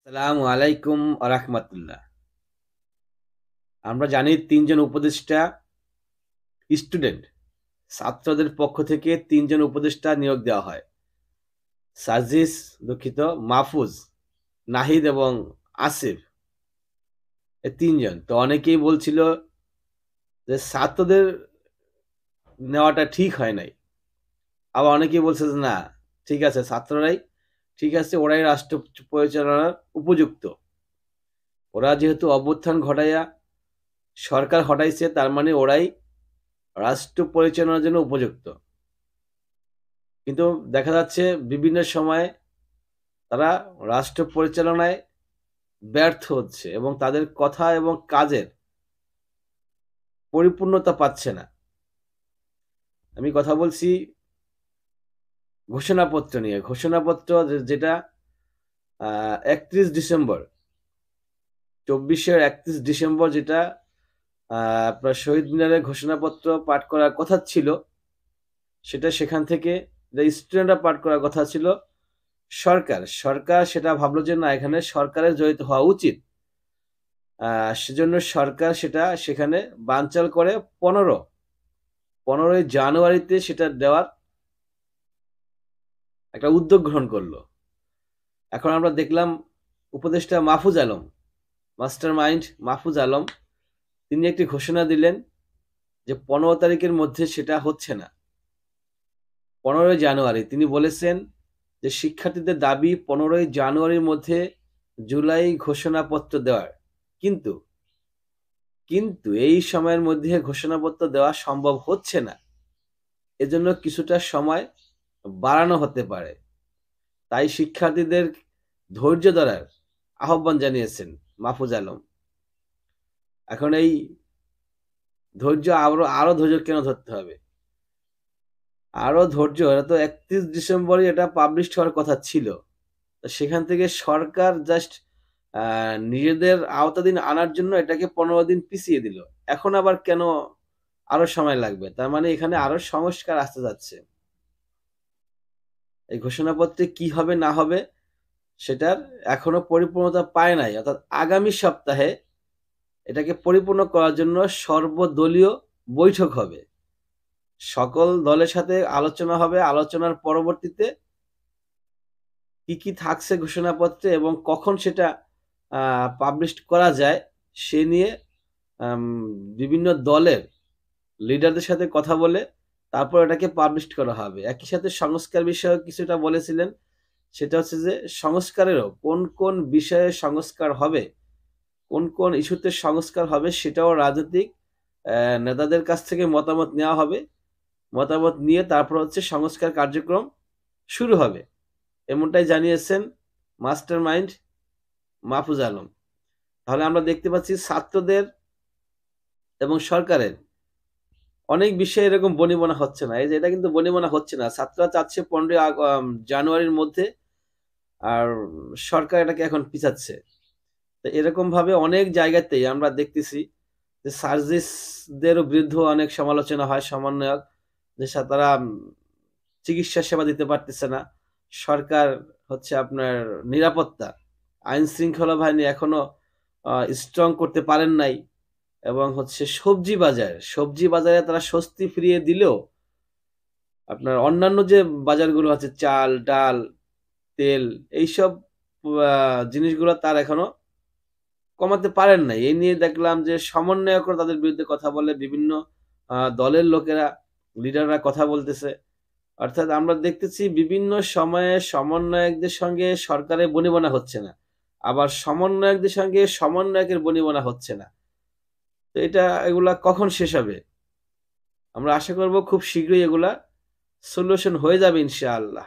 আসসালামু আলাইকুম আরহামাতুল্লাহ। আমরা জানি ৩ জন উপদেষ্টা স্টুডেন্ট, ছাত্রদের পক্ষ থেকে ৩ জন উপদেষ্টা নিয়োগ দেওয়া হয়। সার্জিস, দুঃখিত, মাহফুজ, নাহিদ এবং আসিফ, এই ৩ জন। তো অনেকেই বলছিল যে ছাত্রদের নেওয়াটা ঠিক হয় নাই। আবার অনেকেই বলছে যে না, ঠিক আছে, ছাত্ররাই ঠিক আছে, ওরাই রাষ্ট্র পরিচালনার উপযুক্ত। ওরা যেহেতু অভ্যুত্থান ঘটাইয়া সরকার হটাইছে, তার মানে ওরাই রাষ্ট্র পরিচালনার জন্য উপযুক্ত। কিন্তু দেখা যাচ্ছে বিভিন্ন সময়ে তারা রাষ্ট্র পরিচালনায় ব্যর্থ হচ্ছে এবং তাদের কথা এবং কাজের পরিপূর্ণতা পাচ্ছে না। আমি কথা বলছি ঘোষণাপত্র নিয়ে। ঘোষণাপত্র যেটা ৩১ ডিসেম্বর, ২৪-৩১ ডিসেম্বর, যেটা আপনার শহীদ মিনারে ঘোষণাপত্র পাঠ করার কথা ছিল, সেটা সেখান থেকে যে স্টুডেন্টরা পাঠ করার কথা ছিল, সরকার সেটা ভাবলো যে না, এখানে সরকারের জড়িত হওয়া উচিত। সেজন্য সরকার সেটা সেখানে বানচাল করে ১৫ই জানুয়ারিতে সেটা দেওয়ার একটা উদ্যোগ গ্রহণ করলো। এখন আমরা দেখলাম উপদেষ্টা মাহফুজ আলম, মাস্টার মাইন্ড মাহফুজ আলম, তিনি একটি ঘোষণা দিলেন যে ১৫ তারিখের মধ্যে সেটা হচ্ছে না। ১৫ই জানুয়ারি তিনি বলেছেন যে শিক্ষার্থীদের দাবি ১৫ই জানুয়ারির মধ্যে জুলাই ঘোষণাপত্র দেওয়ার। কিন্তু কিন্তু এই সময়ের মধ্যে ঘোষণাপত্র দেওয়া সম্ভব হচ্ছে না। এজন্য কিছুটা সময় বাড়ানো হতে পারে। তাই শিক্ষার্থীদের ধৈর্য ধরার আহ্বান জানিয়েছেন মাহফুজ আলম। এখন এই ধৈর্য আরো ধৈর্য কেন ধরতে হবে? আরো ধৈর্য, এটা তো ৩১ ডিসেম্বরই এটা পাবলিশড হওয়ার কথা ছিল। তো সেখান থেকে সরকার জাস্ট নিজেদের আওতাধীন আনার জন্য এটাকে ১৫ দিন পিছিয়ে দিল। এখন আবার কেন আরো সময় লাগবে? তার মানে এখানে আরো সংস্কার আসতে যাচ্ছে। এই ঘোষণাপত্রে কি হবে না হবে সেটার এখনো পরিপূর্ণতা পায় নাই। অর্থাৎ আগামী সপ্তাহে এটাকে পরিপূর্ণ করার জন্য সর্বদলীয় বৈঠক হবে। সকল দলের সাথে আলোচনা হবে। আলোচনার পরবর্তীতে কি থাকছে ঘোষণাপত্রে এবং কখন সেটা পাবলিশড করা যায় সে নিয়ে আম বিভিন্ন দলের লিডারদের সাথে কথা বলে তারপর এটাকে পাবলিশড করা হবে। একই সাথে সংস্কার বিষয়ক কিছুটা বলেছিলেন। সেটা হচ্ছে যে সংস্কারেরও কোন বিষয়ে সংস্কার হবে, কোন ইস্যুতে সংস্কার হবে সেটাও রাজনৈতিক নেতাদের কাছ থেকে মতামত নেওয়া হবে। মতামত নিয়ে তারপর হচ্ছে সংস্কার কার্যক্রম শুরু হবে। এমনটাই জানিয়েছেন মাস্টার মাইন্ড মাহফুজ আলম। তাহলে আমরা দেখতে পাচ্ছি ছাত্রদের এবং সরকারের অনেক বিষয়ে এরকম বনিবনা হচ্ছে না। এই যে এটা কিন্তু বনিবনা হচ্ছে না। ছাত্ররা চাচ্ছে ১৫ই জানুয়ারির মধ্যে, আর সরকার এটাকে এখন পিছাচ্ছে। তো এরকমভাবে অনেক জায়গাতেই আমরা দেখতেছি যে সার্জিসদেরও বিরুদ্ধেও অনেক সমালোচনা হয়। সমন্বয়ক যে তারা চিকিৎসা সেবা দিতে পারতেছে না। সরকার হচ্ছে আপনার নিরাপত্তা, আইন শৃঙ্খলা বাহিনী এখনো স্ট্রং করতে পারেন নাই এবং হচ্ছে সবজি বাজারে তারা স্বস্তি ফিরিয়ে দিলেও আপনার অন্যান্য যে বাজারগুলো আছে, চাল, ডাল, তেল, এইসব জিনিসগুলো তার এখনো কমাতে পারেন নাই। এই নিয়ে দেখলাম যে সমন্বয়করা তাদের বিরুদ্ধে কথা বলে, বিভিন্ন দলের লোকেরা, লিডাররা কথা বলতেছে। অর্থাৎ আমরা দেখতেছি বিভিন্ন সময়ে সমন্বয়কদের সঙ্গে সরকারের বনিবনা হচ্ছে না। আবার সমন্বয়কদের সঙ্গে সমন্বয়কের বনিবনা হচ্ছে না। তো এগুলা কখন শেষ হবে? আমরা আশা করব খুব শীঘ্রই এগুলা সলিউশন হয়ে যাবে ইনশাআল্লাহ।